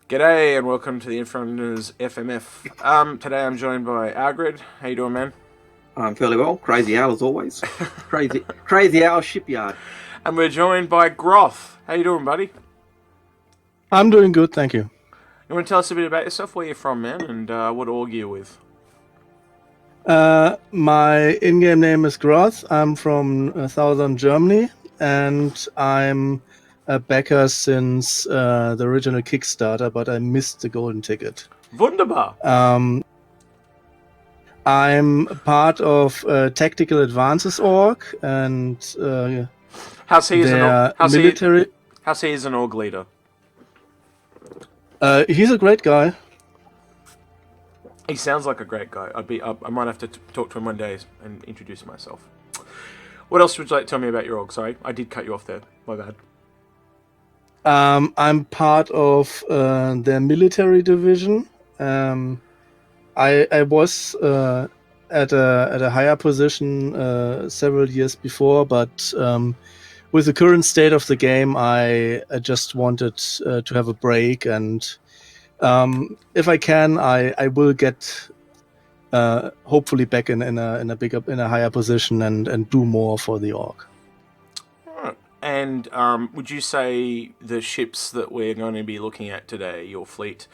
G'day and welcome to the Inforunners FMF. Today I'm joined by Algared. How you doing, man? I'm fairly well. Crazy Owl as always. Crazy Owl shipyard. And we're joined by Groth. How you doing, buddy? I'm doing good, thank you. You want to tell us a bit about yourself, where you're from, man, and what org you're with? My in-game name is Groth. I'm from southern Germany, and I'm a backer since the original Kickstarter, but I missed the golden ticket. Wunderbar. I'm part of Tactical Advances org, and How's he military. How's he as an org leader? He's a great guy. He sounds like a great guy. I might have to talk to him one day and introduce myself. What else would you like to tell me about your org? Sorry, I did cut you off there. My bad. I'm part of their military division. I was at a higher position several years before, but with the current state of the game, I just wanted to have a break, and if I can, I will get hopefully back in a higher position and do more for the org. And would you say the ships that we're going to be looking at today, your fleet,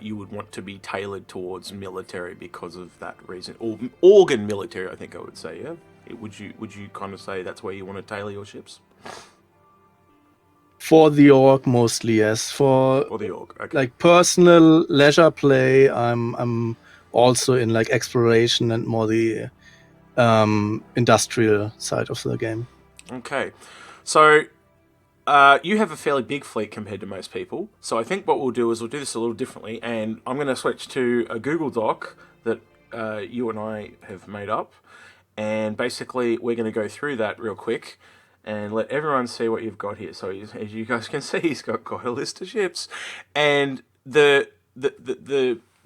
you would want to be tailored towards military because of that reason, or organ military? I think I would say, yeah. Would you kind of say that's where you want to tailor your ships? For the org, mostly, yes. For the org, okay. Like personal leisure play, I'm also in like exploration and more the industrial side of the game. Okay. So, you have a fairly big fleet compared to most people. So I think what we'll do is we'll do this a little differently, and I'm going to switch to a Google Doc that you and I have made up, and basically we're going to go through that real quick and let everyone see what you've got here. So as you guys can see, he's got quite a list of ships, and the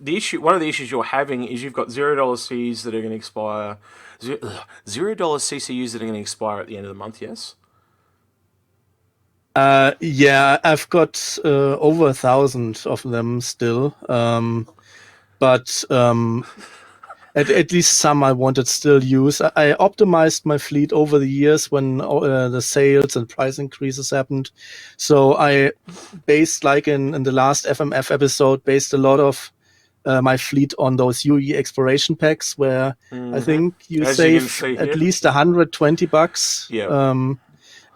issue, one of the issues you're having is you've got $0 Cs that are going to expire, $0 CCUs that are going to expire at the end of the month. Yes. Yeah, I've got over 1,000 of them still, but at least some I wanted still use. I optimized my fleet over the years when the sales and price increases happened. So I based, like in the last FMF episode, based a lot of my fleet on those UE exploration packs where I think you save at least $120. Yeah.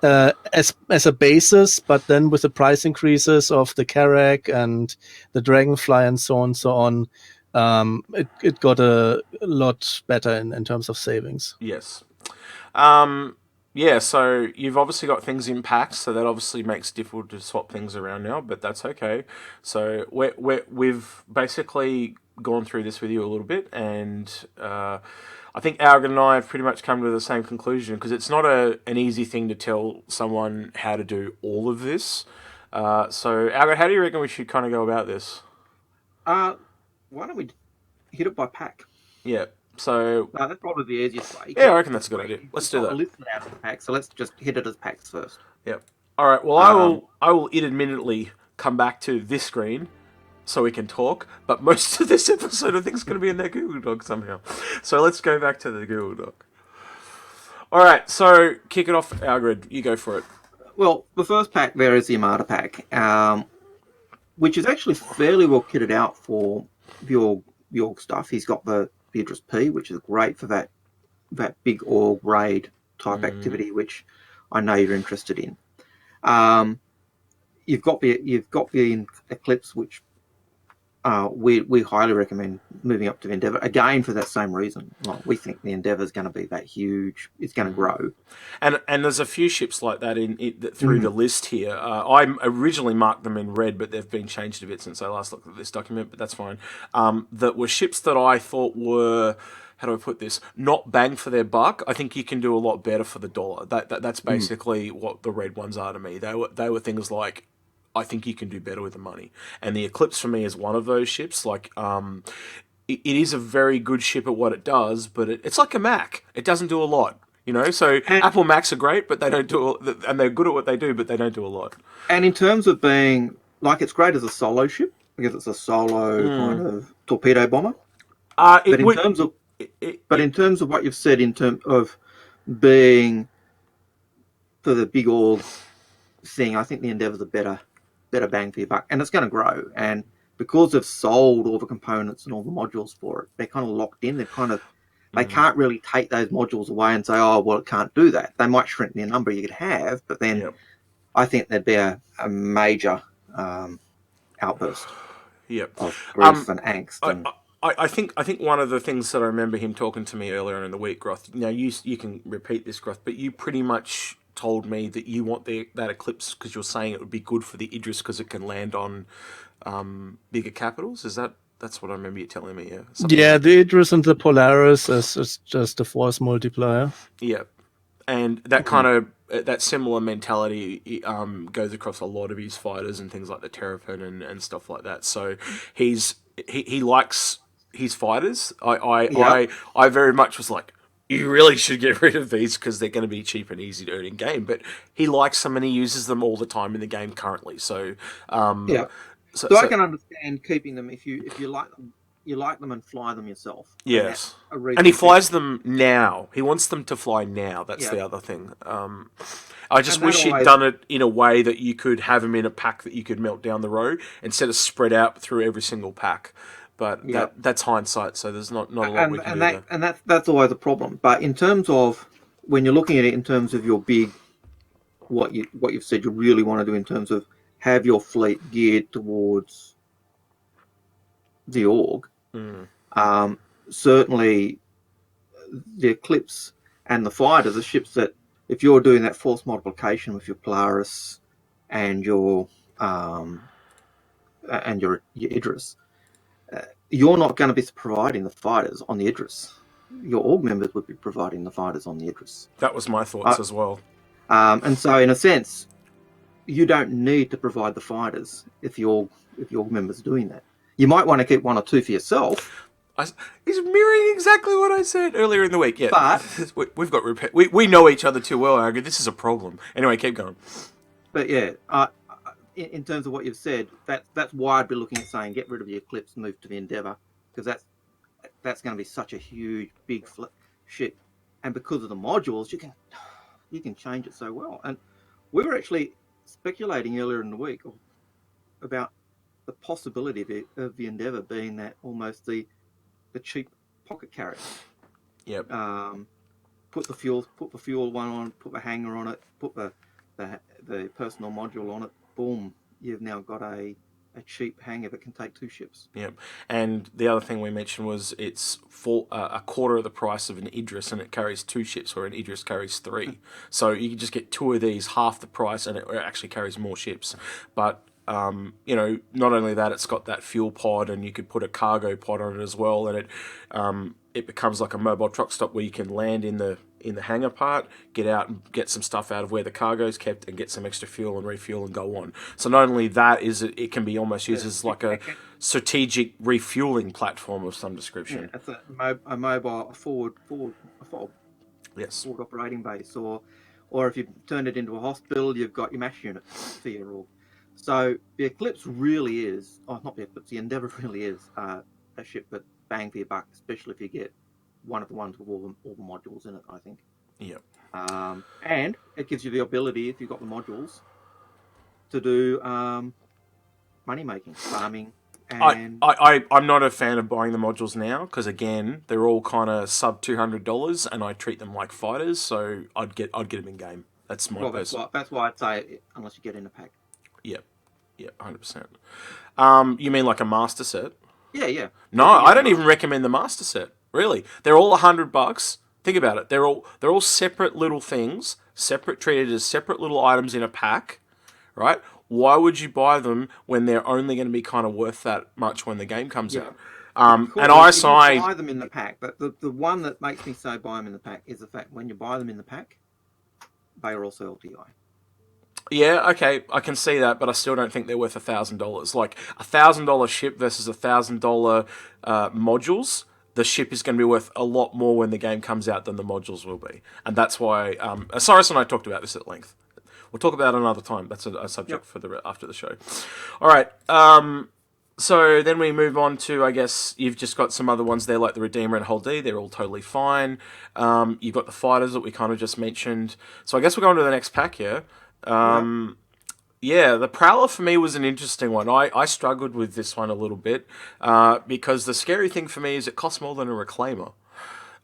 As a basis, but then with the price increases of the Carrack and the Dragonfly and so on, it got a lot better in terms of savings. Yes. Yeah, so you've obviously got things in packs, so that obviously makes it difficult to swap things around now, but that's okay. So we've basically gone through this with you a little bit, and I think Algared and I have pretty much come to the same conclusion, because it's not an easy thing to tell someone how to do all of this. So, Algared, how do you reckon we should kind of go about this? Why don't we hit it by pack? Yeah, so... that's probably the easiest way. Yeah, I reckon that's a good idea. Let's do that. Listen out of the pack, so let's just hit it as packs first. Yep. All right, well, I will intermittently come back to this screen so we can talk, but most of this episode I think is going to be in their Google Doc somehow. So let's go back to the Google Doc. All right, so kick it off, Algared. You go for it. Well, the first pack there is the Armada pack, which is actually fairly well kitted out for your stuff. He's got the Idris P, which is great for that big org raid type activity, which I know you're interested in. You've got the Eclipse, which we highly recommend moving up to the Endeavour, again for that same reason. Like, we think the Endeavour is going to be that huge. It's going to grow. And there's a few ships like that through the list here. I originally marked them in red, but they've been changed a bit since I last looked at this document, but that's fine. That were ships that I thought were, how do I put this, not bang for their buck. I think you can do a lot better for the dollar. That's basically what the red ones are to me. They were things like, I think you can do better with the money. And the Eclipse for me is one of those ships. Like, it is a very good ship at what it does, but it's like a Mac. It doesn't do a lot, you know? So Apple Macs are great, but they don't and they're good at what they do, but they don't do a lot. And in terms of being, like, it's great as a solo ship, because it's a solo kind of torpedo bomber. But In terms of what you've said in terms of being for the big org thing, I think the Endeavour's a better bang for your buck, and it's going to grow. And because they've sold all the components and all the modules for it, they're kind of locked in. They can't really take those modules away and say, oh, well, it can't do that. They might shrink the number you could have, but then I think there'd be a major outburst of grief and angst. I think one of the things that I remember him talking to me earlier in the week, Groth. Now you can repeat this, Groth, but you pretty much told me that you want that Eclipse because you're saying it would be good for the Idris because it can land on bigger capitals. That's what I remember you telling me? Yeah. The Idris and the Polaris is just a force multiplier. Yeah, and that kind of that similar mentality goes across a lot of his fighters and things like the Terrapin and stuff like that. So he likes his fighters. I very much was like, you really should get rid of these because they're going to be cheap and easy to earn in game. But he likes them and he uses them all the time in the game currently. So So I can understand keeping them if you like them. You like them and fly them yourself. Yes, and he flies them now. He wants them to fly now. That's the other thing. I just wish he'd done it in a way that you could have them in a pack that you could melt down the road instead of spread out through every single pack. But that's hindsight, so there's not a lot we can do there. And that's always a problem. But in terms of when you're looking at it in terms of your big, what you've said you really want to do in terms of have your fleet geared towards the org. Certainly, the Eclipse and the fighters are ships that, if you're doing that force multiplication with your Polaris and your Idris, you're not going to be providing the fighters on the Idris. Your org members would be providing the fighters on the Idris. That was my thoughts as well. And so, in a sense, you don't need to provide the fighters if your members are doing that. You might want to keep one or two for yourself. He's mirroring exactly what I said earlier in the week. Yeah, but we've got we know each other too well. Algared. This is a problem. Anyway, keep going. But yeah, in terms of what you've said, that's why I'd be looking at saying get rid of the Eclipse, move to the Endeavour, because that's going to be such a huge, big ship, and because of the modules, you can change it so well. And we were actually speculating earlier in the week about the possibility of the Endeavour being that almost the cheap pocket carrier. Yep. Put the fuel one on, put the hangar on it, put the personal module on it. Boom! You've now got a cheap hangar that can take two ships. Yep. And the other thing we mentioned was it's a quarter of the price of an Idris, and it carries two ships, where an Idris carries three. So you can just get two of these, half the price, and it actually carries more ships. But not only that, it's got that fuel pod, and you could put a cargo pod on it as well, and it becomes like a mobile truck stop where you can land in the hangar part, get out and get some stuff out of where the cargo's kept, and get some extra fuel and refuel and go on. So not only that, it can be almost used as like a strategic refueling platform of some description. Yeah, it's a mobile forward Yes. forward operating base, or if you turn it into a hospital, you've got your MASH unit for your org. So the Eclipse really is, not the Eclipse, the Endeavour really is a ship that bang for your buck, especially if you get one of the ones with all the modules in it, I think. Yep. And it gives you the ability, if you've got the modules, to do money making, farming. And I'm not a fan of buying the modules now because, again, they're all kind of sub $200, and I treat them like fighters, so I'd get them in game. That's my personal. That's why I'd say unless you get in a pack. Yep, 100%. You mean like a master set? Yeah. No, I don't even recommend the master set. Really, they're all $100. Think about it. They're all separate little things, treated as separate little items in a pack, right? Why would you buy them when they're only going to be kind of worth that much when the game comes out? And I buy them in the pack, but the one that makes me say buy them in the pack is the fact when you buy them in the pack, they are also LTI. Yeah, okay, I can see that, but I still don't think they're worth $1,000. Like $1,000 ship versus $1,000 modules. The ship is going to be worth a lot more when the game comes out than the modules will be, and that's why Cyrus and I talked about this at length. We'll talk about it another time. That's a subject for after the show. All right. So then we move on to, I guess, you've just got some other ones there, like the Redeemer and Holdee. They're all totally fine. You've got the Fighters that we kind of just mentioned. So I guess we're going to the next pack here. Yeah, the Prowler for me was an interesting one. I struggled with this one a little bit because the scary thing for me is it costs more than a Reclaimer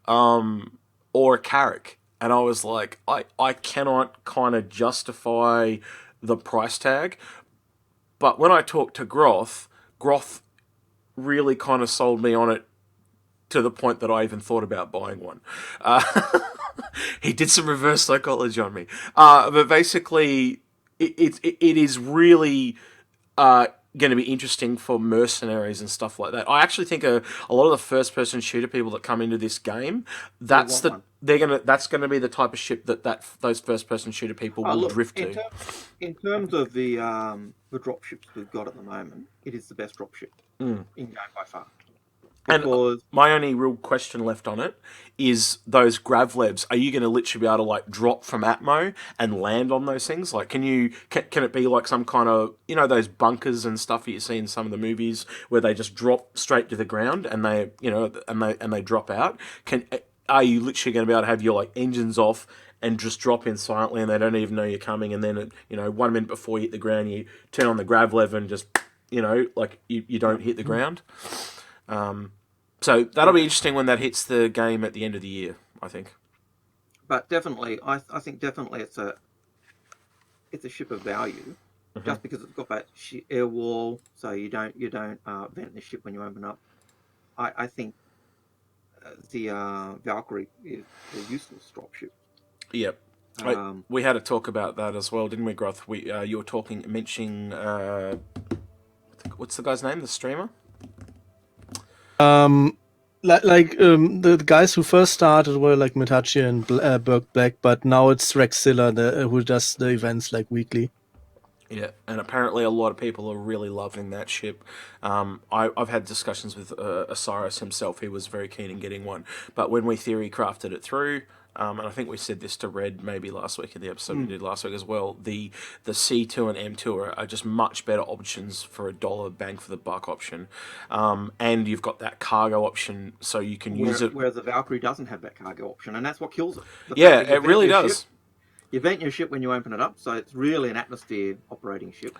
or a Carrick. And I was like, I cannot kind of justify the price tag. But when I talked to Groth really kind of sold me on it to the point that I even thought about buying one. He did some reverse psychology on me. But basically, it is really going to be interesting for mercenaries and stuff like that. I actually think a lot of the first-person shooter people that come into this game, that's going to be the type of ship that those first-person shooter people will drift to. In terms of the drop ships we've got at the moment, it is the best drop ship in game by far. Because... And my only real question left on it is those Gravlebs. Are you going to literally be able to like drop from Atmo and land on those things? Like, can it be like some kind of, you know, those bunkers and stuff that you see in some of the movies where they just drop straight to the ground and they, you know, and they drop out? Are you literally going to be able to have your like engines off and just drop in silently and they don't even know you're coming? And then, you know, 1 minute before you hit the ground, you turn on the Gravlev and just, you know, like you don't hit the ground. So that'll be interesting when that hits the game at the end of the year, I think. But definitely, I think definitely it's a ship of value, just because it's got that air wall, so you don't vent the ship when you open up. I think the Valkyrie is a useless drop ship. Yep. We had a talk about that as well, didn't we, Groth? You were mentioning what's the guy's name? The streamer. The guys who first started were like Mitachi and Berg Black, but now it's Rexzilla who does the events like weekly. Yeah, and apparently a lot of people are really loving that ship. I've had discussions with Osiris himself. He was very keen in getting one. But when we theory crafted it through, and I think we said this to Red maybe last week in the episode we did last week as well, the C2 and M2 are just much better options for $1 bang for the buck option. And you've got that cargo option, so you can use it. Whereas the Valkyrie doesn't have that cargo option, and that's what kills it. Yeah, it really does. You vent your ship when you open it up, so it's really an atmosphere operating ship.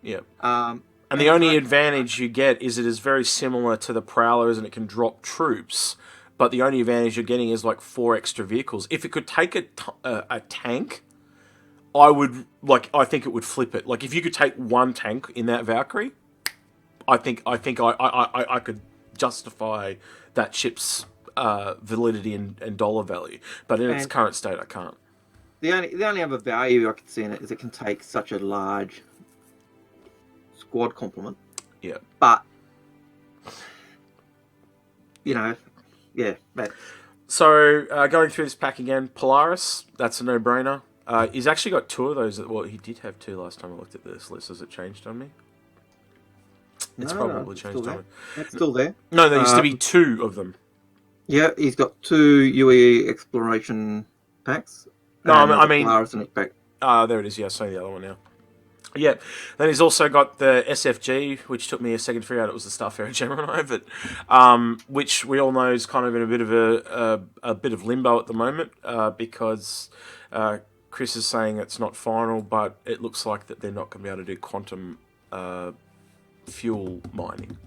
Yeah. And the only advantage you get is it is very similar to the Prowlers and it can drop troops, but the only advantage you're getting is like 4 extra vehicles. If it could take a tank, I think it would flip it. Like if you could take 1 tank in that Valkyrie, I think I could justify that ship's validity and dollar value. But in its current state, I can't. The only other value I can see in it is it can take such a large squad complement. Yeah. But, you know, yeah. So, going through this pack again, Polaris, that's a no-brainer. He's actually got 2 of those. Well, he did have 2 last time I looked at this list. Has it changed on me? It's probably changed on me. It's still there. No, there used to be 2 of them. Yeah, he's got 2 UEE exploration packs. No, I mean... Polaris and pack. There it is. Yeah, I see the other one now. Yeah. Then he's also got the SFG, which took me a second to figure out it was the Starfarer Gemini, but which we all know is kind of in a bit of a bit of limbo at the moment because Chris is saying it's not final, but it looks like that they're not going to be able to do quantum fuel mining.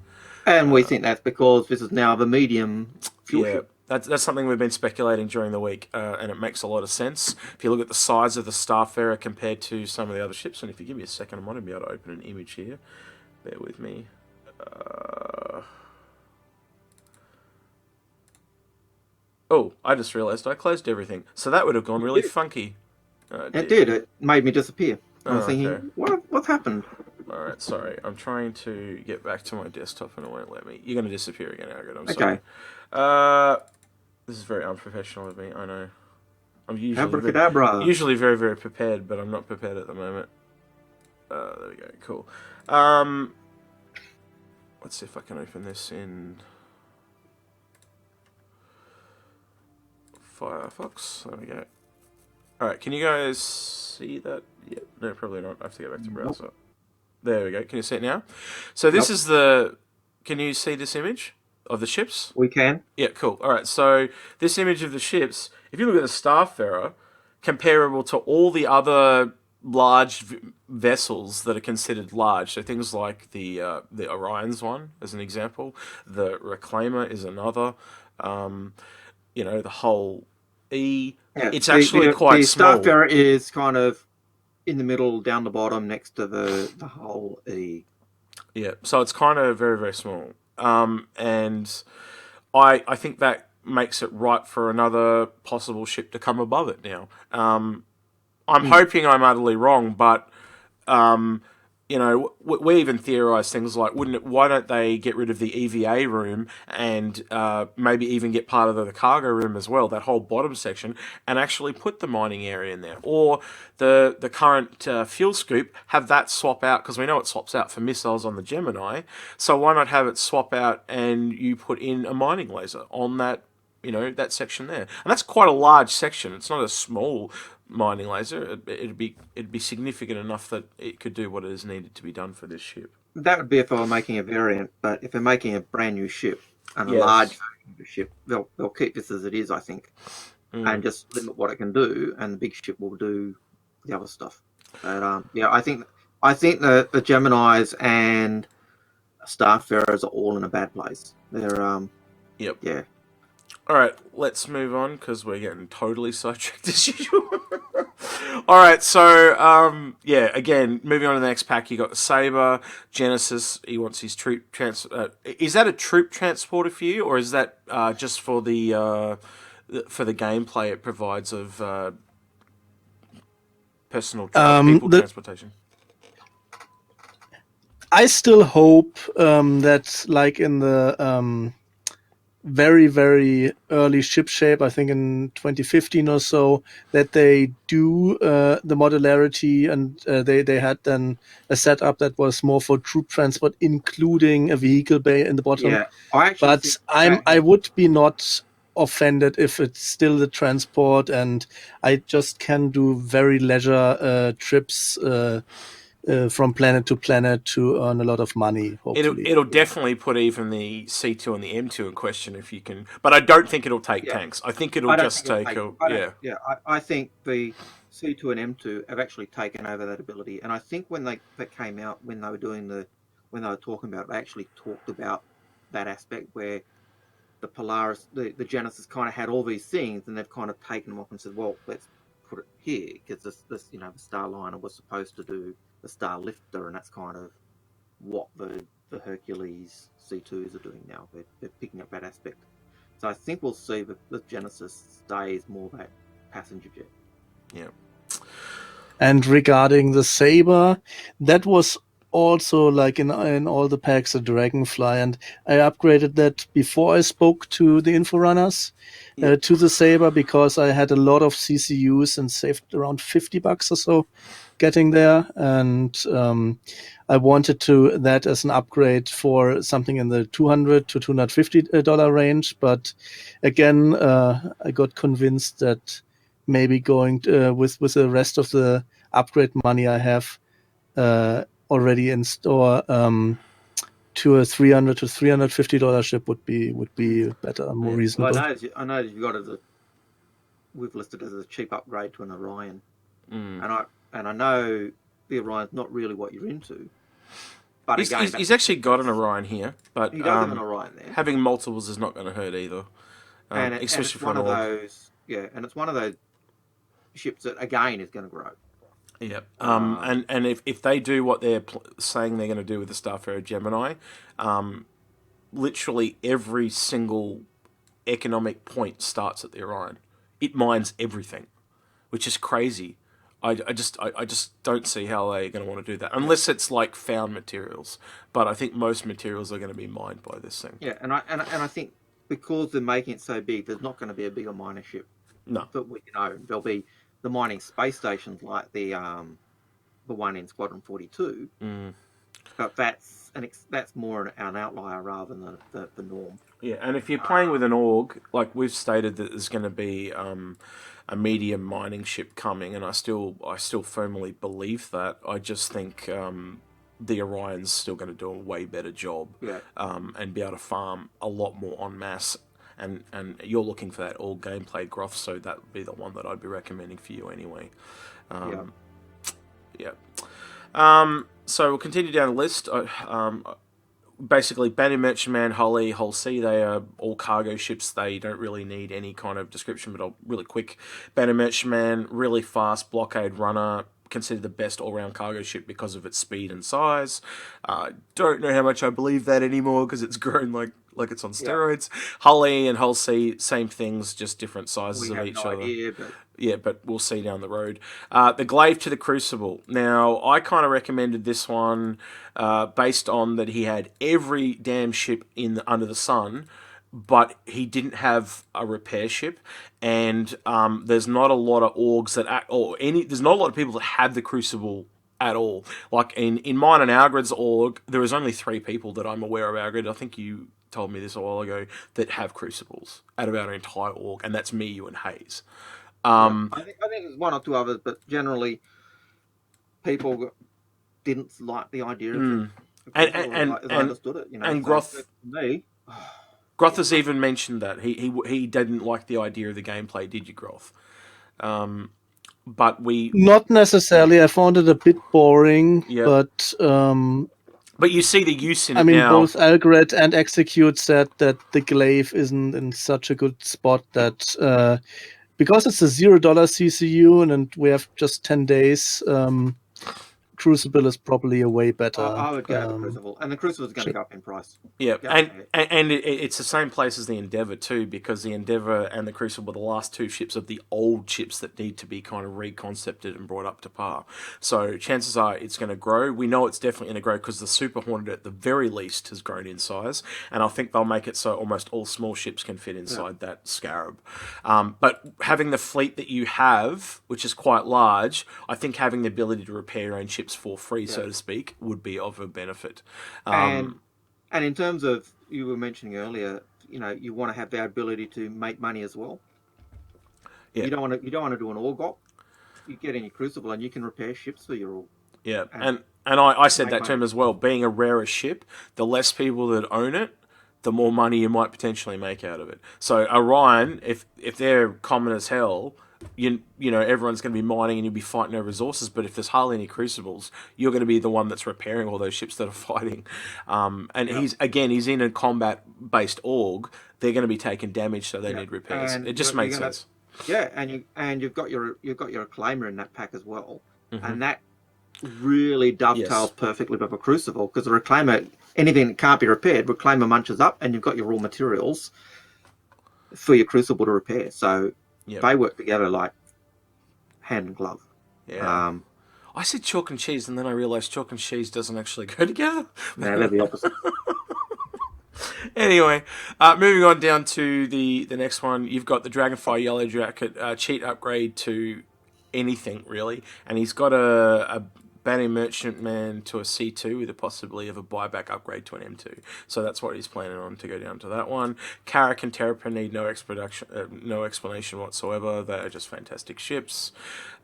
And we think that's because this is now the medium fuel ship. That's something we've been speculating during the week, and it makes a lot of sense. If you look at the size of the Starfarer compared to some of the other ships, and if you give me a second, I might be able to open an image here. Bear with me. Oh, I just realised I closed everything. So that would have gone really funky. It did. It made me disappear. I was thinking, what's happened? Alright, sorry. I'm trying to get back to my desktop and it won't let me. You're going to disappear again, Algared. I'm sorry. Okay. This is very unprofessional of me, I know. I'm usually very, very prepared, but I'm not prepared at the moment. There we go, cool. Let's see if I can open this in Firefox. There we go. Alright, can you guys see that? Yeah, no, probably not. I have to go back to browser. There we go. Can you see it now? So this is the... Can you see this image of the ships? We can. Yeah, cool. All right, so this image of the ships, if you look at the Starfarer, comparable to all the other large vessels that are considered large, so things like the Orion's one, as an example, the Reclaimer is another, the whole E, it's actually quite small. The Starfarer is kind of in the middle, down the bottom, next to the whole E. Yeah, so it's kind of very, very small. And I think that makes it right for another possible ship to come above it now. I'm hoping I'm utterly wrong, but we even theorise things like, why don't they get rid of the EVA room and maybe even get part of the cargo room as well, that whole bottom section, and actually put the mining area in there, or the current fuel scoop, have that swap out, because we know it swaps out for missiles on the Gemini. So why not have it swap out and you put in a mining laser on that, that section there, and that's quite a large section. It's not a small mining laser. It'd be significant enough that it could do what is needed to be done for this ship. That would be if I were making a variant, but if they're making a brand new ship and a large version of the ship, they'll keep this as it is, I think, and just limit what it can do, and the big ship will do the other stuff. But I think the Geminis and Starfarers are all in a bad place. They're yeah. All right, let's move on because we're getting totally sidetracked as usual. All right, so again, moving on to the next pack, you got the Saber, Genesis. He wants his troop is that a troop transporter for you, or is that just for the gameplay it provides of personal people transportation? I still hope that, like in the very, very early ship shape, I think in 2015 or so, that they do the modularity, and they had then a setup that was more for troop transport, including a vehicle bay in the bottom. Yeah, I would be not offended if it's still the transport, and I just can do very leisure trips from planet to planet to earn a lot of money, hopefully. It'll definitely put even the C2 and the M2 in question if you can, but I don't think it'll take tanks. I think it'll just take I think the C2 and M2 have actually taken over that ability, and I think when that came out, when they were talking about it, they actually talked about that aspect where the Polaris, the Genesis kind of had all these things, and they've kind of taken them off and said, well, let's put it here, because this the Starliner was supposed to do the Star Lifter, and that's kind of what the Hercules C2s are doing now. They're picking up that aspect. So I think we'll see that the Genesis stays more that passenger jet. Yeah. And regarding the Saber, that was also like in all the packs a Dragonfly, and I upgraded that before I spoke to the Inforunners to the Saber, because I had a lot of CCUs and saved around $50 or so getting there, and I wanted that as an upgrade for something in the $200 to $250 range, but again I got convinced that maybe going with the rest of the upgrade money I have already in store to a $300 to $350 ship would be better, more reasonable. Well, I know you've got we've listed as a cheap upgrade to an Orion, and I know the Orion's not really what you're into. But he's actually got an Orion here, but he does have an Orion there. Having multiples is not going to hurt either, especially it's one of those. Yeah, and it's one of those ships that again is going to grow. Yep. And if they do what they're saying they're going to do with the Starfarer Gemini, literally every single economic point starts at the Orion. It mines everything, which is crazy. I just don't see how they're going to want to do that unless it's like found materials. But I think most materials are going to be mined by this thing. Yeah, and I think because they're making it so big, there's not going to be a bigger miner ship. No. But there'll be the mining space stations like the one in Squadron 42. But that's more an outlier rather than the norm. Yeah, and if you're playing with an org, like we've stated that there's going to be a medium mining ship coming, and I still firmly believe that. I just think the Orion's still going to do a way better job, and be able to farm a lot more en masse. And you're looking for that all gameplay Groth, so that would be the one that I'd be recommending for you anyway. So we'll continue down the list. Basically, Banner Merchantman, Holly, Hull C, they are all cargo ships. They don't really need any kind of description, but I'll really quick. Banner Merchantman, really fast blockade runner, considered the best all-round cargo ship because of its speed and size. Don't know how much I believe that anymore because it's grown like it's on steroids. Hull E and Hull C, same things, just different sizes of each other. But we'll see down the road. The Glaive to the Crucible. Now, I kind of recommended this one based on that he had every damn ship under the sun, but he didn't have a repair ship, and there's not a lot of orgs there's not a lot of people that have the Crucible at all. Like in mine and Algared's org, there is only 3 people that I'm aware of, Algared. I think you told me this a while ago, that have Crucibles out of our entire org, and that's me, you, and Hayes. I think there's 1 or 2 others, but generally people didn't like the idea of it. And understood it, And Groth, Groth has even mentioned that he didn't like the idea of the gameplay. Did you, Groth? But we not necessarily. I found it a bit boring, but you see the use in it now. I mean, both Algared and Execute said that the Glaive isn't in such a good spot that because it's a $0 CCU and we have just 10 days. Crucible is probably a way better. I would go to the Crucible, and the Crucible is going to go up in price. Yeah, and it's the same place as the Endeavour too, because the Endeavour and the Crucible are the last 2 ships of the old ships that need to be kind of reconcepted and brought up to par. So chances are it's going to grow. We know it's definitely going to grow because the Super Hornet at the very least has grown in size, and I think they'll make it so almost all small ships can fit inside that Scarab. But having the fleet that you have, which is quite large, I think having the ability to repair your own ships for free, so to speak, would be of a benefit. And in terms of, you were mentioning earlier, you want to have the ability to make money as well. You don't want to do an org. You get in your Crucible and you can repair ships for your org. Yeah, and I said that to him as well. Being a rarer ship, the less people that own it, the more money you might potentially make out of it. So Orion, if they're common as hell, you know everyone's going to be mining and you'll be fighting over resources, but if there's hardly any Crucibles, you're going to be the one that's repairing all those ships that are fighting. He's in a combat based org. They're going to be taking damage, so they need repairs. It just makes sense. And you've got your Reclaimer in that pack as well, and that really dovetails perfectly with a Crucible, because the Reclaimer, anything that can't be repaired, Reclaimer munches up, and you've got your raw materials for your Crucible to repair. So they work together like hand and glove. Yeah. I said chalk and cheese, and then I realised chalk and cheese doesn't actually go together. No, they're the opposite. Anyway, moving on down to the next one. You've got the Dragonfire Yellow Jacket cheat upgrade to anything, really. And he's got a Banner Merchantman to a C2 with a possibility of a buyback upgrade to an M2. So that's what he's planning on, to go down to that one. Carrack and Terrapin need no explanation whatsoever. They're just fantastic ships.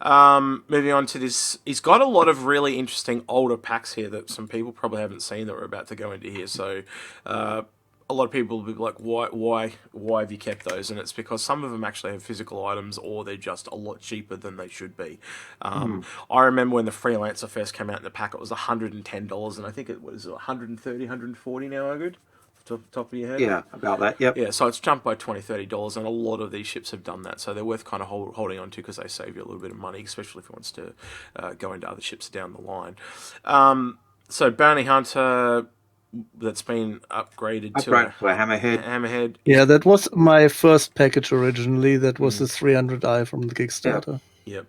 Moving on to this, he's got a lot of really interesting older packs here that some people probably haven't seen that we're about to go into here. So a lot of people will be like, why have you kept those? And it's because some of them actually have physical items, or they're just a lot cheaper than they should be. I remember when the Freelancer first came out in the pack, it was $110, and I think it was $130, $140 now, Algared? Top of your head? Yeah, about that, yep. Yeah, so it's jumped by $20, $30, and a lot of these ships have done that, so they're worth kind of holding on to because they save you a little bit of money, especially if you wants to go into other ships down the line. So Bounty Hunter, that's been upgraded to a Hammerhead. Yeah, that was my first package originally. That was the 300i from the Kickstarter. Yep.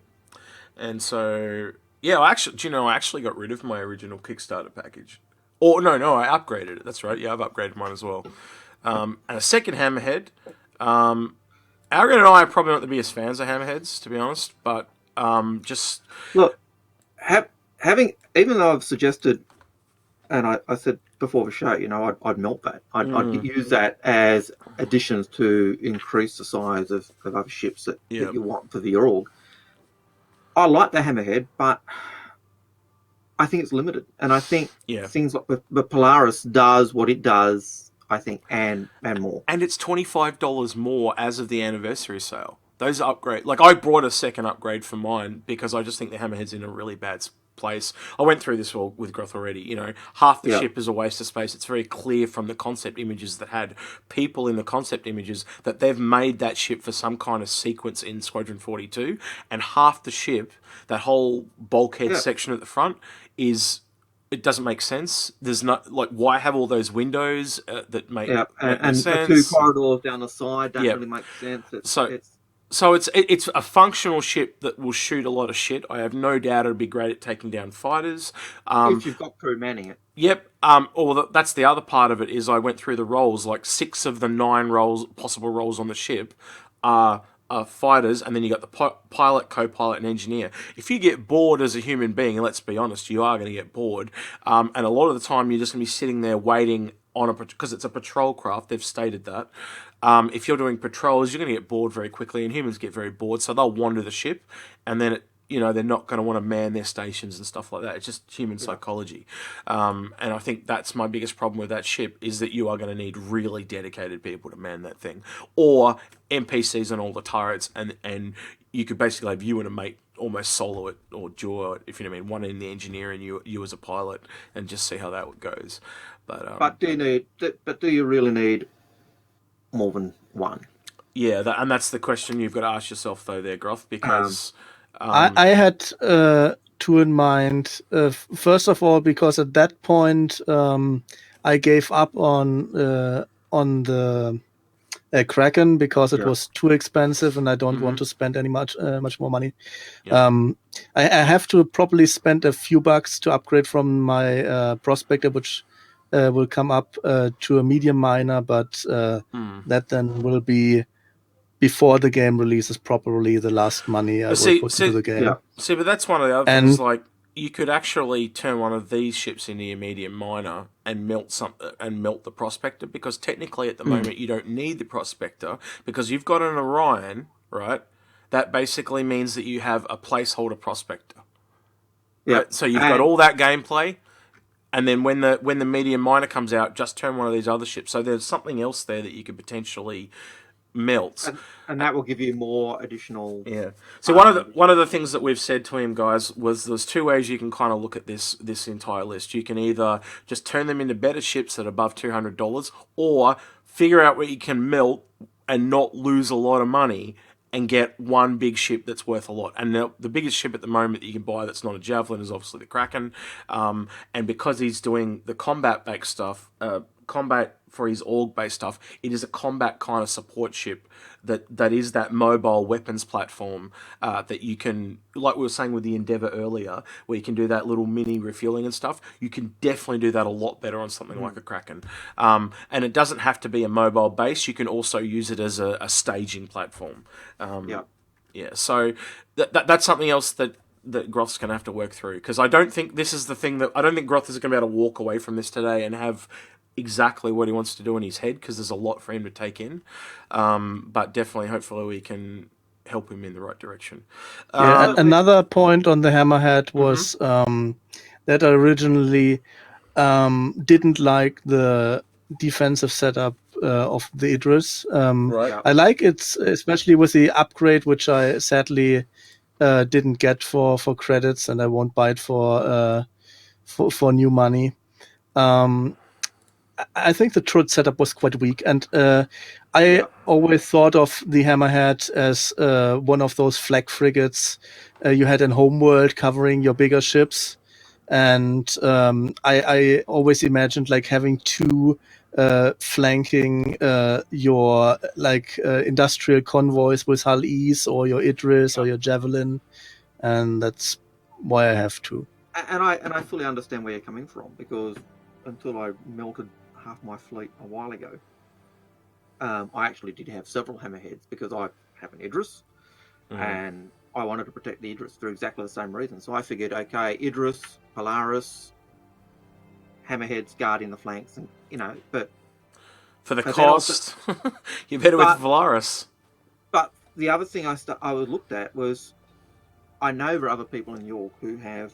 And so, I actually got rid of my original Kickstarter package. Or, no, I upgraded it. That's right. Yeah, I've upgraded mine as well. And a second Hammerhead. Algared and I are probably not the biggest fans of Hammerheads, to be honest, but just... Look, having, even though I've suggested, and I said before the show, I'd melt that. I'd use that as additions to increase the size of other ships that you want for the org. I like the Hammerhead, but I think it's limited, and I think Yeah. things like the Polaris does what it does, I think, and more. And it's $25 more as of the anniversary sale. Those upgrade, like I brought a second upgrade for mine because I just think the Hammerhead's in a really bad place. I went through this all with Groth already. You know, half the ship is a waste of space. It's very clear from the concept images that had people in the concept images that they've made that ship for some kind of sequence in Squadron 42, and half the ship, that whole bulkhead section at the front, is. It doesn't make sense. There's not, like, why have all those windows that make and sense? The 2 corridors down the side don't really make sense. So it's a functional ship that will shoot a lot of shit. I have no doubt it'll be great at taking down fighters. If you've got crew manning it. Yep. That's the other part of it is I went through the roles. Like 6 of the 9 possible roles on the ship are fighters, and then you got the pilot, co-pilot, and engineer. If you get bored as a human being, and let's be honest, you are going to get bored. And a lot of the time, you're just going to be sitting there waiting on because it's a patrol craft. They've stated that. If you're doing patrols, you're going to get bored very quickly, and humans get very bored, so they'll wander the ship, and then they're not going to want to man their stations and stuff like that. It's just human psychology. And I think that's my biggest problem with that ship is that you are going to need really dedicated people to man that thing. Or NPCs on all the turrets, and you could basically have you and a mate almost solo it or duo it, if you know what I mean, one in the engineer and you as a pilot, and just see how that goes. But do you really need more than one? Yeah, and that's the question you've got to ask yourself, though, there, Groth, because... I had 2 in mind. First of all, because at that point I gave up on the Kraken because it was too expensive, and I don't want to spend much more money. I have to probably spend a few bucks to upgrade from my Prospector, which will come up to a medium miner, but that then will be before the game releases properly the last money I will put into the game. Yeah. See, but that's one of the other things. Like, you could actually turn one of these ships into your medium miner and melt the Prospector, because technically at the moment you don't need the Prospector because you've got an Orion, right? That basically means that you have a placeholder Prospector. Yeah. Right? So you've got all that gameplay. And then when the medium miner comes out, just turn one of these other ships. So there's something else there that you could potentially melt, and that will give you more additional. Yeah. So one of the things that we've said to him, guys, was there's 2 ways you can kind of look at this entire list. You can either just turn them into better ships at above $200, or figure out what you can melt and not lose a lot of money and get one big ship that's worth a lot. And the biggest ship at the moment that you can buy that's not a Javelin is obviously the Kraken. And because he's doing the combat-based stuff, combat for his org-based stuff, it is a combat kind of support ship that is that mobile weapons platform that you can, like we were saying with the Endeavour earlier, where you can do that little mini refueling and stuff. You can definitely do that a lot better on something like a Kraken. And it doesn't have to be a mobile base. You can also use it as a staging platform. Yeah. So that's something else that Groth's going to have to work through, because I don't think this is the thing that I don't think Groth is going to be able to walk away from this today and have exactly what he wants to do in his head, because there's a lot for him to take in. But definitely, hopefully, we can help him in the right direction. Another point on the Hammerhead was that I originally didn't like the defensive setup of the Idris. Right. I like it, especially with the upgrade, which I sadly didn't get for credits, and I won't buy it for new money. I think the turret setup was quite weak, and I always thought of the Hammerhead as one of those flag frigates you had in Homeworld covering your bigger ships, and I always imagined like having 2 flanking your industrial convoys with Hull E's or your Idris or your Javelin, and that's why I have 2. And I fully understand where you're coming from, because until I melted half my fleet a while ago, I actually did have several Hammerheads because I have an Idris, and I wanted to protect the Idris for exactly the same reason. So I figured, okay, Idris, Polaris, Hammerheads guarding the flanks, and but for the cost, you're better with Polaris. But the other thing I looked at was, I know there are other people in York who have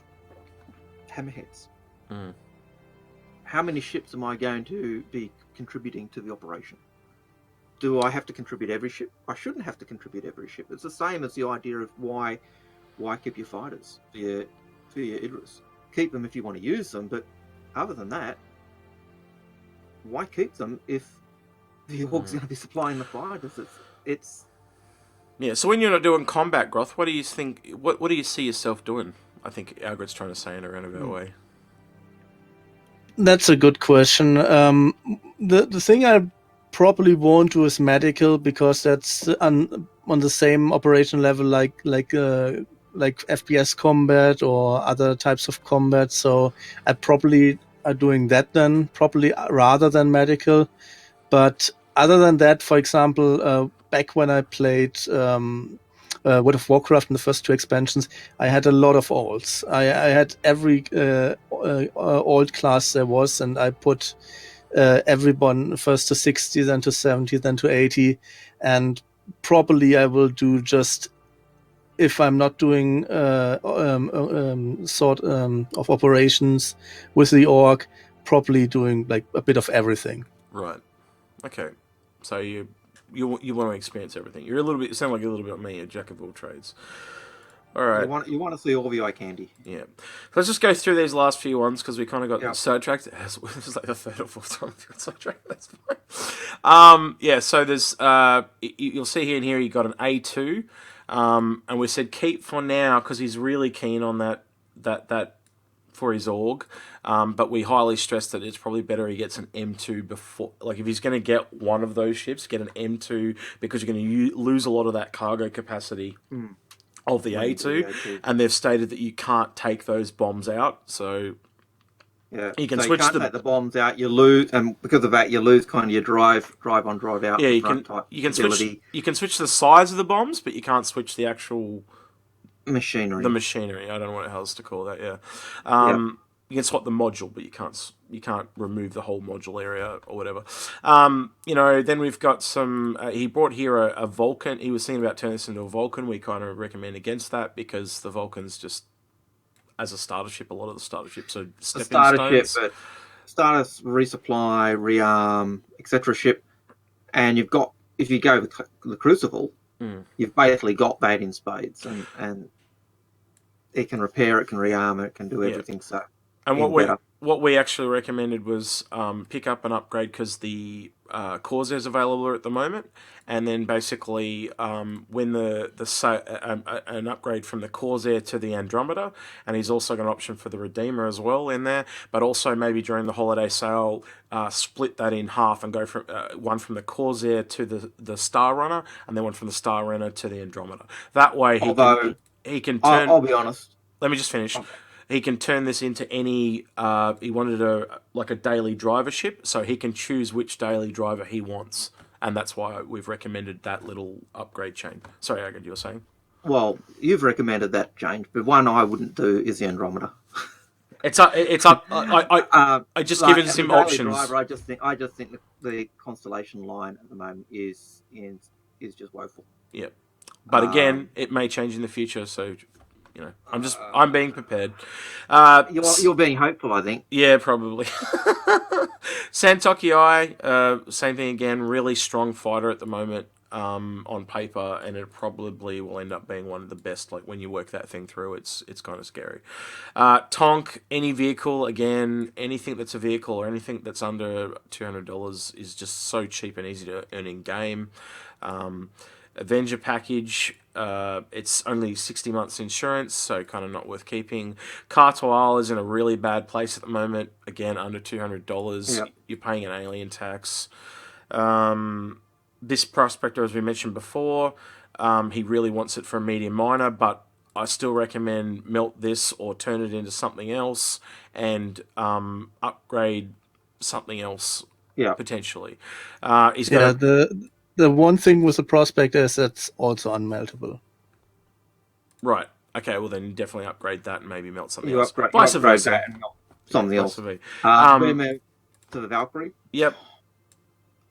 hammerheads. Mm. How many ships am I going to be contributing to the operation? Do I have to contribute every ship? I shouldn't have to contribute every ship. It's the same as the idea of why keep your fighters for your Idris. Keep them if you want to use them, but other than that, why keep them if the org's going to be supplying the fighters? It's Yeah. So when you're not doing combat, Groth, what do you think? What do you see yourself doing? I think Algared's trying to say in a roundabout way. That's a good question. The thing I probably won't do is medical, because that's on the same operation level like FPS combat or other types of combat. So I probably are doing that then, probably rather than medical. But other than that, for example, back when I played World of Warcraft in the first 2 expansions, I had a lot of alts. I had every alt class there was, and I put everyone first to 60, then to 70, then to 80, and probably I will do just, if I'm not doing sort of operations with the org, probably doing like a bit of everything. Right. Okay. So you want to experience everything. You're a little bit. You sound like a little bit like me, a jack of all trades. All right. You want to see all the eye candy. Yeah. Let's just go through these last few ones because we kind of got sidetracked. This is like the third or fourth time we got sidetracked. That's fine. Yeah. So there's you'll see here and here you got an A2, and we said keep for now because he's really keen on that for his org. But we highly stress that it's probably better he gets an M2 before. Like, if he's going to get one of those ships, get an M2, because you're going to lose a lot of that cargo capacity of the A2. And they've stated that you can't take those bombs out. So you can switch you can't take the bombs out. You lose, and because of that, you lose kind of your drive on, drive out. Yeah, you can switch the size of the bombs, but you can't switch the actual machinery. The machinery. I don't know what the hell else to call that. Yeah. You can swap the module, but you can't remove the whole module area or whatever. Then we've got some. He brought here a Vulcan. He was thinking about turning this into a Vulcan. We kind of recommend against that because the Vulcans just, as a starter ship, a lot of the starter ships are stepping stones. Ship, but starter resupply, rearm, etc. ship, and you've got, if you go with the Crucible, you've basically got that in spades, and it can repair, it can rearm, it can do everything. So. And what we actually recommended was pick up an upgrade because the Corsair's available at the moment, and then basically win an upgrade from the Corsair to the Andromeda, and he's also got an option for the Redeemer as well in there. But also maybe during the holiday sale, split that in half and go from one from the Corsair to the Star Runner, and then one from the Star Runner to the Andromeda. That way he can turn. I'll be honest. Let me just finish. Okay. He can turn this into any. He wanted a daily driver ship, so he can choose which daily driver he wants, and that's why we've recommended that little upgrade chain. Sorry, Algared, you were saying. Well, you've recommended that change, but one I wouldn't do is the Andromeda. It's up. I just given him options. Driver, I just think the Constellation line at the moment is just woeful. Yeah, but again, it may change in the future, so. I'm being prepared. You're being hopeful, I think. Yeah, probably. Santoki, same thing again. Really strong fighter at the moment on paper, and it probably will end up being one of the best. Like when you work that thing through, it's kind of scary. Tonk, any vehicle, again, anything that's a vehicle or anything that's under $200 is just so cheap and easy to earn in game. Avenger package, it's only 60 months insurance, so kind of not worth keeping. Cartoile is in a really bad place at the moment. Again, under $200. Yep. You're paying an alien tax. This prospector, as we mentioned before, he really wants it for a medium miner, but I still recommend melt this or turn it into something else and upgrade something else potentially. The one thing with the prospector is that's also unmeltable. Right. Okay, well then definitely upgrade that and maybe melt something else. Vice versa. That and melt something else. To the Valkyrie? Yep.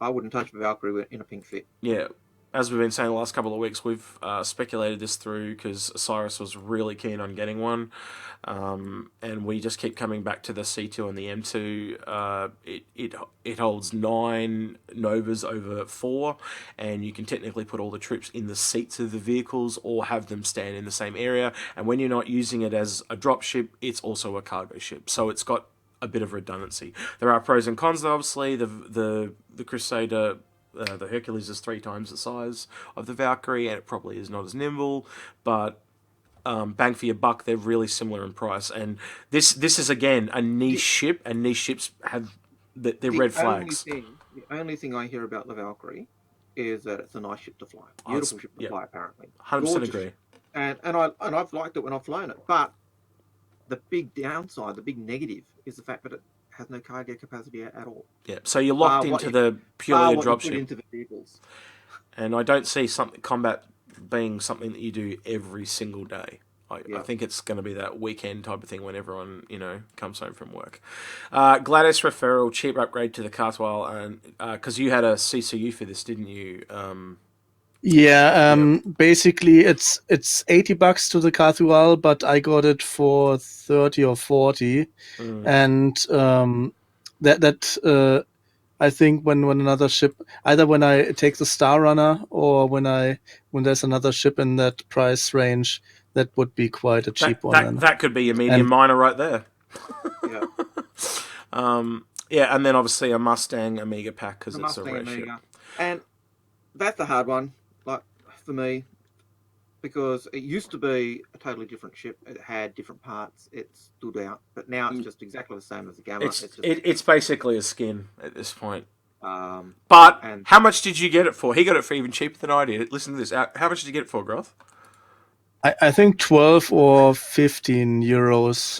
I wouldn't touch the Valkyrie in a pink fit. Yeah. as we've been saying the last couple of weeks, we've speculated this through because Cyrus was really keen on getting one. And we just keep coming back to the C2 and the M2. It holds 9 Novas over 4, and you can technically put all the troops in the seats of the vehicles or have them stand in the same area. And when you're not using it as a drop ship, it's also a cargo ship. So it's got a bit of redundancy. There are pros and cons, obviously. The Crusader, the Hercules is 3 times the size of the Valkyrie, and it probably is not as nimble, but bang for your buck, they're really similar in price. And this is again a niche ship, and niche ships have they're red flags. The only thing I hear about the Valkyrie is that it's a nice ship to fly, beautiful ship to fly. Apparently, 100% agree. And I've liked it when I've flown it, but the big downside, the big negative, is the fact that it has no cargo capacity at all. Yeah, so you're locked into the purely drop ship. Into the vehicles. And I don't see combat being something that you do every single day. I think it's going to be that weekend type of thing when everyone, comes home from work. Gladius referral, cheap upgrade to the Cartwheel, and because you had a CCU for this, didn't you? Basically it's $80 to the Cartwheel, but I got it for 30 or 40, and I think when another ship, either when I take the Star Runner or when there's another ship in that price range, that would be quite a cheap one. That could be your medium minor right there. Yeah. And then obviously a Mustang Amiga pack because it's a rare ship. And that's the hard one, like for me, because it used to be a totally different ship. It had different parts. It stood out, but now it's just exactly the same as the Gamma. It's basically a skin at this point. But how much did you get it for? He got it for even cheaper than I did. Listen to this. How much did you get it for, Groth? I think 12 or 15 euros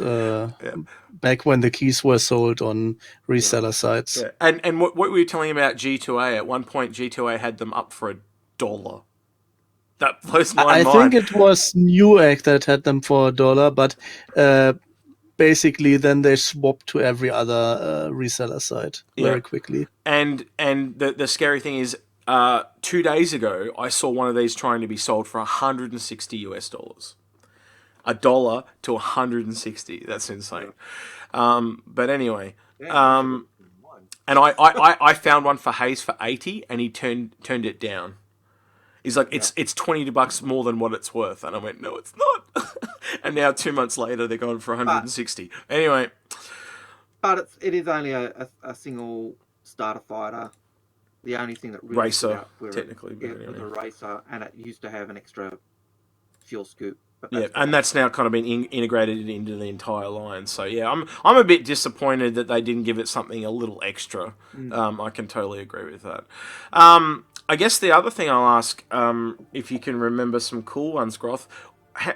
back when the keys were sold on reseller sites. Yeah. And what were you telling about G2A? At one point, G2A had them up for $1. That blows my mind. I think it was Newegg that had them for $1, but basically then they swapped to every other reseller site very quickly. And the scary thing is, 2 days ago, I saw one of these trying to be sold for $160 US. $1 to 160. That's insane. But anyway, and I found one for Hayes for 80, and he turned it down. He's like, it's $20 more than what it's worth, and I went, no, it's not. And now 2 months later, they're going for 160. Anyway, but it is only a single starter fighter. The only thing that really racer, technically, it was a racer, and it used to have an extra fuel scoop. And that's now kind of been integrated into the entire line. So yeah, I'm a bit disappointed that they didn't give it something a little extra. I can totally agree with that. I guess the other thing I'll ask, if you can remember some cool ones, Groth,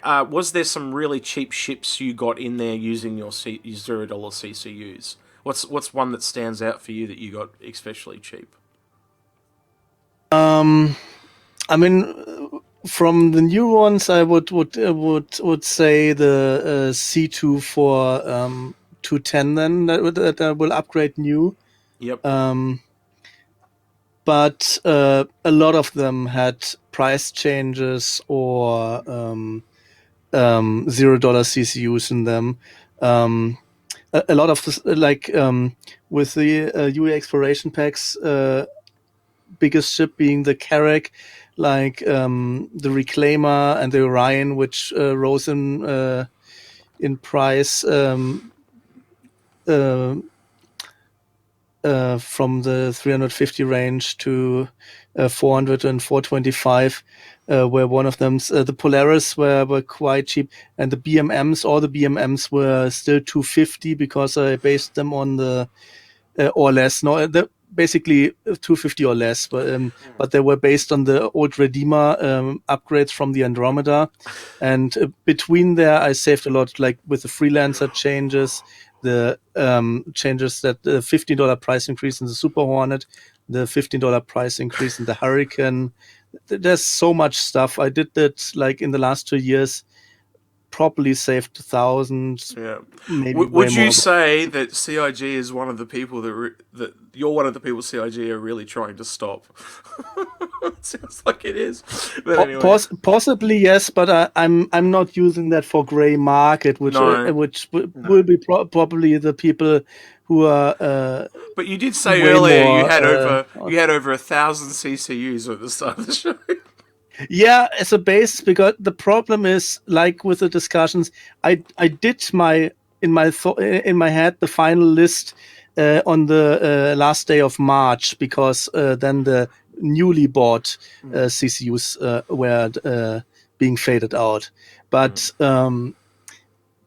was there some really cheap ships you got in there using your $0 CCUs? What's one that stands out for you that you got especially cheap? I mean, from the new ones, I would say the C2 for 210 then that will upgrade new. Yep. But a lot of them had price changes or $0 CCUs in them. A lot of this, with the UE exploration packs, biggest ship being the Carrack, the Reclaimer and the Orion, which rose in price from the 350 range to 400 and 425, where one of them, the Polaris, were quite cheap, and the BMMs, all the BMMs were still 250 because I based them on the or less. No, basically 250 or less, but they were based on the old Redeemer upgrades from the Andromeda, and between there I saved a lot, like with the Freelancer changes, the changes that the $15 price increase in the Super Hornet, the $15 price increase in the Hurricane. There's so much stuff. I did that in the last 2 years probably saved thousands. Yeah. Maybe Would way you more. say that CIG is one of the people that you're one of the people CIG are really trying to stop? It sounds like it is. But anyway. Possibly yes, but I'm not using that for grey market, which No. will be probably the people who are. But you did say way earlier more, you had over 1,000 CCUs at the start of the show. Yeah, as a base, because the problem is, like with the discussions, I did in my head the final list on the last day of March, because then the newly bought CCUs were being faded out. But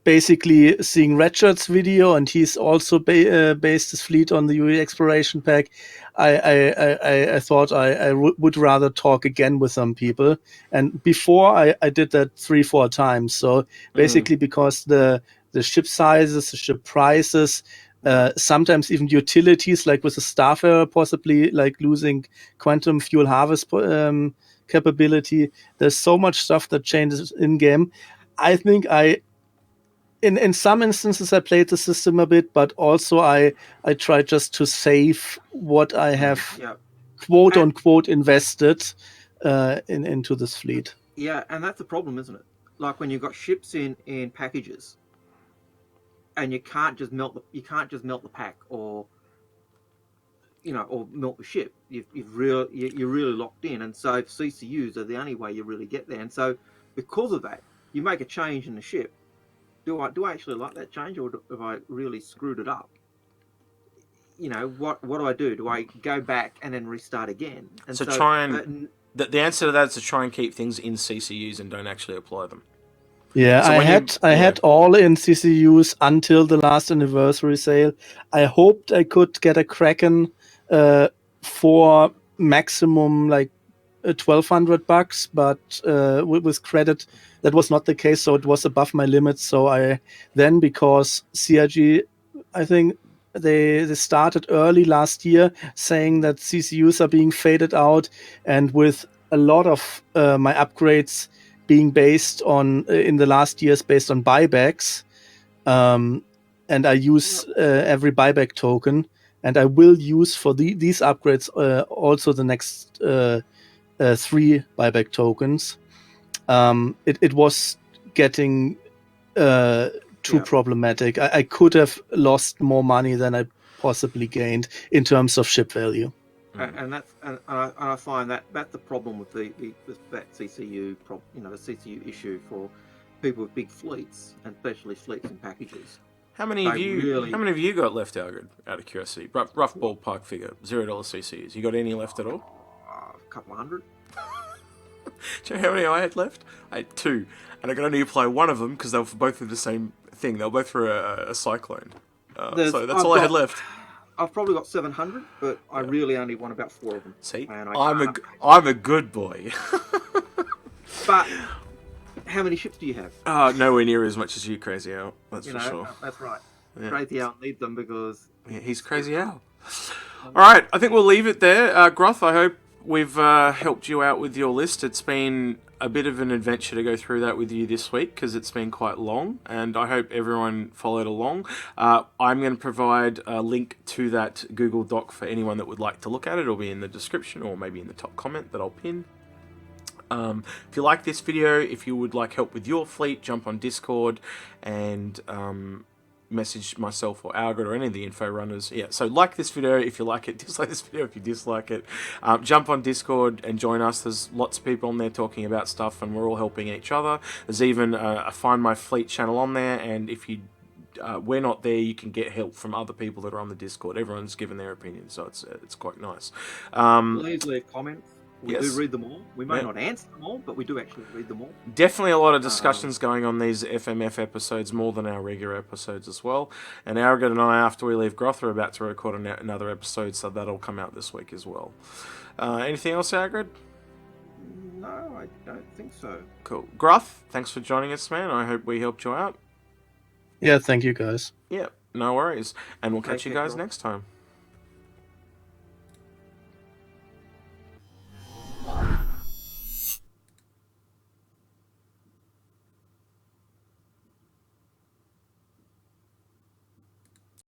basically, seeing Redshirt's video, and he's also based his fleet on the UE Exploration Pack, I thought I would rather talk again with some people. And before I did that 3-4 times. So basically, because the ship sizes, the ship prices, sometimes even utilities, like with the Starfarer, possibly like losing quantum fuel harvest capability. There's so much stuff that changes in game. I think in some instances I played the system a bit, but also I tried just to save what I have quote unquote invested into this fleet. Yeah, and that's the problem, isn't it? Like when you've got ships in packages, and you can't just melt the pack, or or melt the ship. You're really locked in, and so CCUs are the only way you really get there. And so because of that, you make a change in the ship. Do I actually like that change, or have I really screwed it up? What do I do? Do I go back and then restart again? And so try and the answer to that is to try and keep things in CCUs and don't actually apply them. Yeah, so I had all in CCUs until the last anniversary sale. I hoped I could get a Kraken for maximum like $1,200, but with credit that was not the case, so it was above my limit. So I then, because CIG, I think they started early last year saying that CCUs are being faded out, and with a lot of my upgrades being based on in the last years based on buybacks, and I use every buyback token, and I will use for these upgrades also the next 3 buyback tokens. It was getting too problematic. I could have lost more money than I possibly gained in terms of ship value. And I find that's the problem with that CCU the CCU issue for people with big fleets, and especially fleets and packages. How many of you got left, Algared, out of curiosity? Rough ballpark figure, $0 CCUs. You got any left at all? A couple hundred. Do you know how many I had left? I had 2, and I could only apply one of them because they were both of the same thing. They were both for a cyclone. So that's all I had left. I've probably got 700, but I really only want about 4 of them. See, I'm a good boy. But how many ships do you have? Nowhere near as much as you, Crazy Al. That's for sure. That's right. Yeah. Crazy Al needs them because he's Crazy Al. All right, I think we'll leave it there. Groth, I hope we've helped you out with your list. It's been a bit of an adventure to go through that with you this week because it's been quite long, and I hope everyone followed along. I'm going to provide a link to that Google Doc for anyone that would like to look at it. It'll be in the description or maybe in the top comment that I'll pin. If you like this video, if you would like help with your fleet, jump on Discord and message myself or Algared or any of the Inforunners. Yeah, so like this video if you like it, dislike this video if you dislike it. Jump on Discord and join us. There's lots of people on there talking about stuff, and we're all helping each other. There's even a Find My Fleet channel on there, and if you we're not there, you can get help from other people that are on the Discord. Everyone's given their opinion, so it's quite nice. Please leave comments. We do read them all. We may not answer them all, but we do actually read them all. Definitely a lot of discussions going on these FMF episodes, more than our regular episodes as well. And Algared and I, after we leave Groth, are about to record another episode, so that'll come out this week as well. Anything else, Algared? No, I don't think so. Cool. Groth, thanks for joining us, man. I hope we helped you out. Yeah, thank you, guys. Yeah, no worries. And we'll catch you guys next time.